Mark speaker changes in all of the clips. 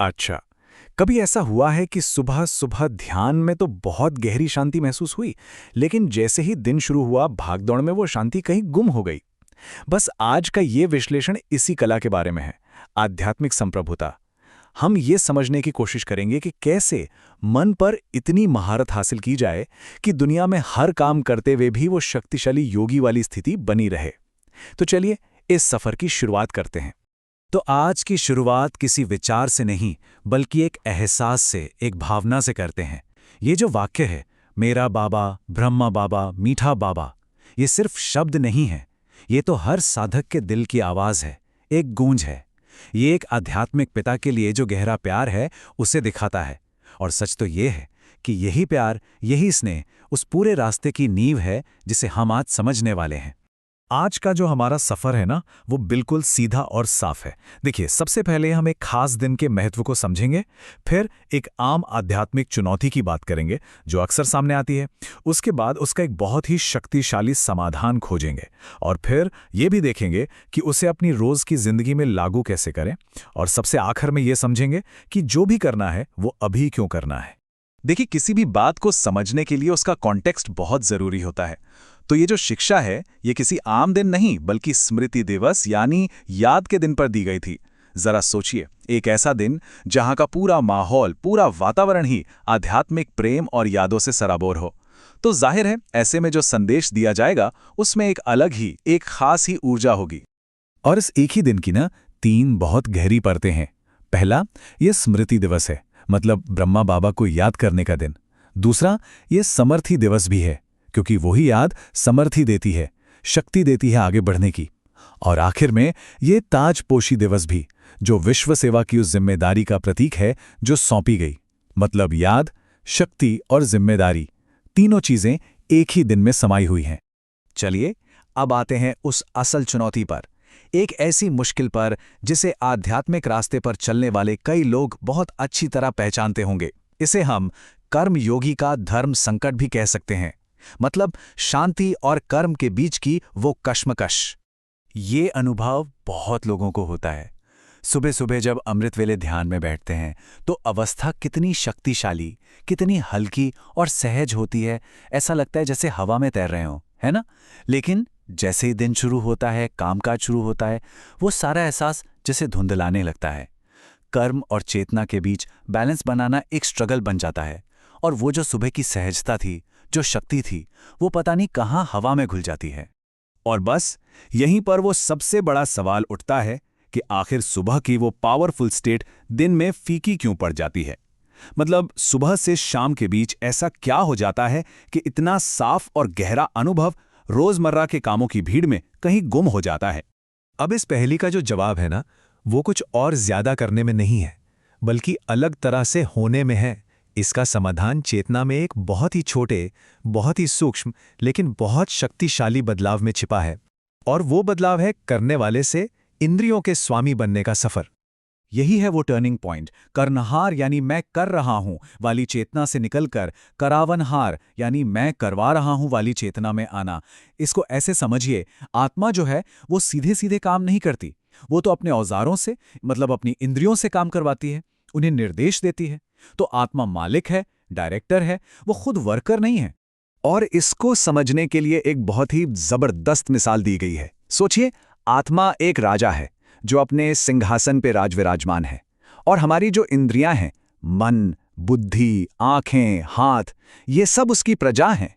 Speaker 1: अच्छा, कभी ऐसा हुआ है कि सुबह सुबह ध्यान में तो बहुत गहरी शांति महसूस हुई, लेकिन जैसे ही दिन शुरू हुआ भागदौड़ में वो शांति कहीं गुम हो गई। बस आज का ये विश्लेषण इसी कला के बारे में है, आध्यात्मिक संप्रभुता। हम ये समझने की कोशिश करेंगे कि कैसे मन पर इतनी महारत हासिल की जाए कि दुनिया में हर काम करते हुए भी वो शक्तिशाली योगी वाली स्थिति बनी रहे। तो चलिए इस सफर की शुरुआत करते हैं।
Speaker 2: तो आज की शुरुआत किसी विचार से नहीं, बल्कि एक एहसास से, एक भावना से करते हैं। ये जो वाक्य है, मेरा बाबा, ब्रह्मा बाबा, मीठा बाबा, ये सिर्फ शब्द नहीं है। ये तो हर साधक के दिल की आवाज़ है, एक गूंज है। ये एक आध्यात्मिक पिता के लिए जो गहरा प्यार है, उसे दिखाता है। और सच तो ये है कि यही प्यार, यही स्नेह उस पूरे रास्ते की नींव है जिसे हम आज समझने वाले हैं। आज का जो हमारा सफ़र है ना, वो बिल्कुल सीधा और साफ है। देखिए, सबसे पहले हम एक खास दिन के महत्व को समझेंगे, फिर एक आम आध्यात्मिक चुनौती की बात करेंगे जो अक्सर सामने आती है। उसके बाद उसका एक बहुत ही शक्तिशाली समाधान खोजेंगे, और फिर ये भी देखेंगे कि उसे अपनी रोज़ की ज़िंदगी में लागू कैसे करें। और सबसे आखिर में ये समझेंगे कि जो भी करना है वो अभी क्यों करना है। देखिए, किसी भी बात को समझने के लिए उसका कॉन्टेक्स्ट बहुत ज़रूरी होता है। तो ये जो शिक्षा है, ये किसी आम दिन नहीं, बल्कि स्मृति दिवस यानी याद के दिन पर दी गई थी। जरा सोचिए, एक ऐसा दिन जहां का पूरा माहौल, पूरा वातावरण ही आध्यात्मिक प्रेम और यादों से सराबोर हो। तो जाहिर है, ऐसे में जो संदेश दिया जाएगा उसमें एक अलग ही, एक खास ही ऊर्जा होगी। और इस एक ही दिन की ना 3 बहुत गहरी परतें हैं। पहला, ये स्मृति दिवस है, मतलब ब्रह्मा बाबा को याद करने का दिन। दूसरा, ये समर्थी दिवस भी है, क्योंकि वही याद समर्थी देती है, शक्ति देती है आगे बढ़ने की। और आखिर में ये ताजपोशी दिवस भी, जो विश्व सेवा की उस जिम्मेदारी का प्रतीक है जो सौंपी गई। मतलब याद, शक्ति और जिम्मेदारी, तीनों चीजें एक ही दिन में समाई हुई हैं। चलिए, अब आते हैं उस असल चुनौती पर, एक ऐसी मुश्किल पर जिसे आध्यात्मिक रास्ते पर चलने वाले कई लोग बहुत अच्छी तरह पहचानते होंगे। इसे हम कर्म योगी का धर्म संकट भी कह सकते हैं। मतलब शांति और कर्म के बीच की वो कश्मकश। ये अनुभव बहुत लोगों को होता है। सुबह सुबह जब अमृत वेले ध्यान में बैठते हैं तो अवस्था कितनी शक्तिशाली, कितनी हल्की और सहज होती है, ऐसा लगता है जैसे हवा में तैर रहे हों, है ना? लेकिन जैसे ही दिन शुरू होता है, कामकाज शुरू होता है, वो सारा एहसास जैसे धुंधलाने लगता है। कर्म और चेतना के बीच बैलेंस बनाना एक स्ट्रगल बन जाता है, और वो जो सुबह की सहजता थी, जो शक्ति थी, वो पता नहीं कहाँ हवा में घुल जाती है। और बस यहीं पर वो सबसे बड़ा सवाल उठता है कि आखिर सुबह की वो पावरफुल स्टेट दिन में फीकी क्यों पड़ जाती है। मतलब सुबह से शाम के बीच ऐसा क्या हो जाता है कि इतना साफ और गहरा अनुभव रोजमर्रा के कामों की भीड़ में कहीं गुम हो जाता है। अब इस पहेली का जो जवाब है ना, वो कुछ और ज्यादा करने में नहीं है, बल्कि अलग तरह से होने में है। इसका समाधान चेतना में एक बहुत ही छोटे, बहुत ही सूक्ष्म, लेकिन बहुत शक्तिशाली बदलाव में छिपा है। और वो बदलाव है करने वाले से इंद्रियों के स्वामी बनने का सफर। यही है वो टर्निंग पॉइंट, करनहार यानी मैं कर रहा हूं वाली चेतना से निकलकर करावनहार यानी मैं करवा रहा हूं वाली चेतना में आना। इसको ऐसे समझिए, आत्मा जो है वो सीधे सीधे काम नहीं करती, वो तो अपने औजारों से, मतलब अपनी इंद्रियों से काम करवाती है, उन्हें निर्देश देती है। तो आत्मा मालिक है, डायरेक्टर है, वो खुद वर्कर नहीं है। और इसको समझने के लिए एक बहुत ही जबरदस्त मिसाल दी गई है। सोचिए, आत्मा एक राजा है जो अपने सिंहासन पे राजविराजमान है, और हमारी जो इंद्रियां हैं, मन, बुद्धि, आंखें, हाथ, ये सब उसकी प्रजा हैं।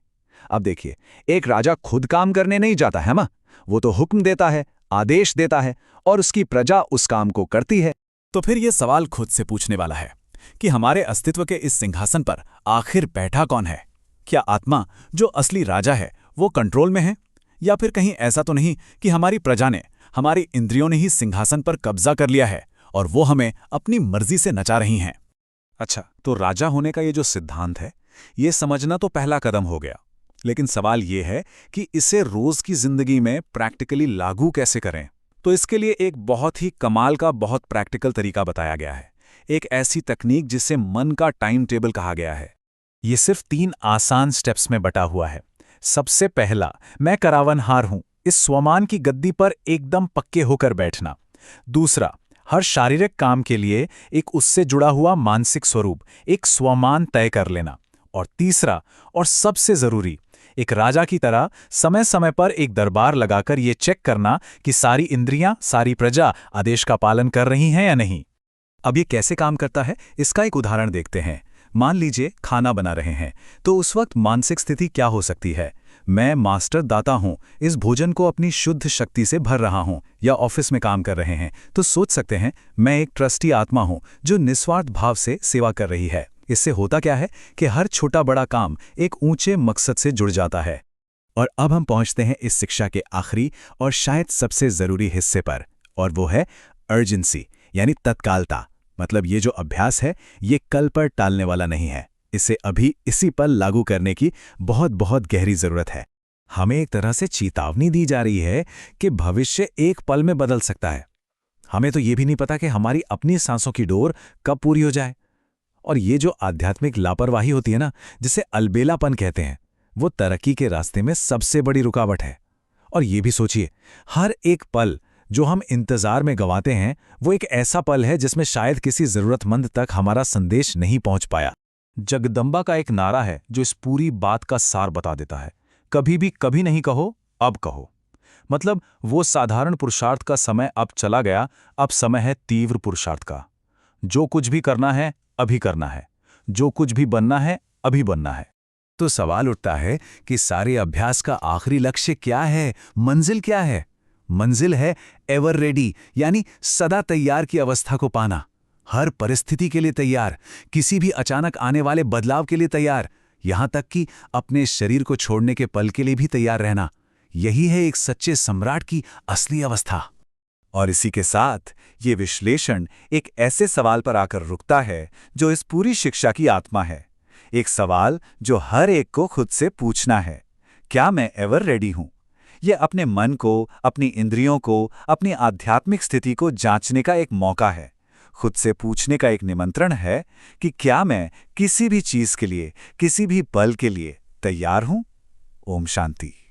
Speaker 2: अब देखिए, एक राजा खुद काम करने नहीं जाता है ना, वो तो हुक्म देता है, आदेश देता है, और उसकी प्रजा उस काम को करती है। तो फिर ये सवाल खुद से पूछने वाला है कि हमारे अस्तित्व के इस सिंहासन पर आखिर बैठा कौन है? क्या आत्मा, जो असली राजा है, वो कंट्रोल में है? या फिर कहीं ऐसा तो नहीं कि हमारी प्रजा ने, हमारी इंद्रियों ने ही सिंहासन पर कब्जा कर लिया है और वो हमें अपनी मर्जी से नचा रही हैं? अच्छा, तो राजा होने का ये जो सिद्धांत है, ये समझना तो पहला कदम हो गया। लेकिन सवाल ये है कि इसे रोज की जिंदगी में प्रैक्टिकली लागू कैसे करें? तो इसके लिए एक बहुत ही कमाल का, बहुत प्रैक्टिकल तरीका बताया गया है। एक ऐसी तकनीक जिसे मन का टाइम टेबल कहा गया है। ये सिर्फ 3 आसान स्टेप्स में बटा हुआ है। सबसे पहला, मैं करावनहार हूं, इस स्वमान की गद्दी पर एकदम पक्के होकर बैठना। दूसरा,
Speaker 1: हर शारीरिक काम के लिए एक उससे जुड़ा हुआ मानसिक स्वरूप, एक स्वमान तय कर लेना। और तीसरा और सबसे जरूरी, एक राजा की तरह समय समय पर एक दरबार लगाकर ये चेक करना कि सारी इंद्रियां, सारी प्रजा आदेश का पालन कर रही हैं या नहीं।
Speaker 2: अब ये कैसे काम करता है, इसका एक उदाहरण देखते हैं। मान लीजिए खाना बना रहे हैं, तो उस वक्त मानसिक स्थिति क्या हो सकती है? मैं मास्टर दाता हूं, इस भोजन को अपनी शुद्ध शक्ति से भर रहा हूं। या ऑफिस में काम कर रहे हैं तो सोच सकते हैं मैं एक ट्रस्टी आत्मा हूं जो निस्वार्थ भाव से सेवा कर रही है। इससे होता क्या है कि हर छोटा बड़ा काम एक ऊंचे मकसद से जुड़ जाता है। और अब हम पहुंचते हैं इस शिक्षा के आखिरी और शायद सबसे जरूरी हिस्से पर, और वो है अर्जेंसी, यानी तत्कालता। मतलब ये जो अभ्यास है ये कल पर टालने वाला नहीं है, इसे अभी इसी पल लागू करने की बहुत बहुत गहरी जरूरत है। हमें एक तरह से चेतावनी दी जा रही है कि भविष्य एक पल में बदल सकता है। हमें तो ये भी नहीं पता कि हमारी अपनी सांसों की डोर कब पूरी हो जाए। और ये जो आध्यात्मिक लापरवाही होती है ना, जिसे अलबेलापन कहते हैं, वो तरक्की के रास्ते में सबसे बड़ी रुकावट है। और ये भी सोचिए, हर एक पल जो हम इंतजार में गंवाते हैं वो एक ऐसा पल है जिसमें शायद किसी जरूरतमंद तक हमारा संदेश नहीं पहुंच पाया। जगदम्बा का एक नारा है जो इस पूरी बात का सार बता देता है, कभी भी कभी नहीं कहो, अब कहो। मतलब वो साधारण पुरुषार्थ का समय अब चला गया, अब समय है तीव्र पुरुषार्थ का। जो कुछ भी करना है अभी करना है, जो कुछ भी बनना है अभी बनना है। तो सवाल उठता है कि सारे अभ्यास का आखिरी लक्ष्य क्या है, मंजिल क्या है? मंजिल है एवर रेडी, यानी सदा तैयार की अवस्था को पाना। हर परिस्थिति के लिए तैयार, किसी भी अचानक आने वाले बदलाव के लिए तैयार, यहां तक कि अपने शरीर को छोड़ने के पल के लिए भी तैयार रहना। यही है एक सच्चे सम्राट की असली अवस्था। और इसी के साथ ये विश्लेषण एक ऐसे सवाल पर आकर रुकता है जो इस पूरी शिक्षा की आत्मा है। एक सवाल जो हर एक को खुद से पूछना है, क्या मैं एवर रेडी हूं? ये अपने मन को, अपनी इंद्रियों को, अपनी आध्यात्मिक स्थिति को जांचने का एक मौका है। खुद से पूछने का एक निमंत्रण है कि क्या मैं किसी भी चीज के लिए, किसी भी पल के लिए तैयार हूं? ओम शांति।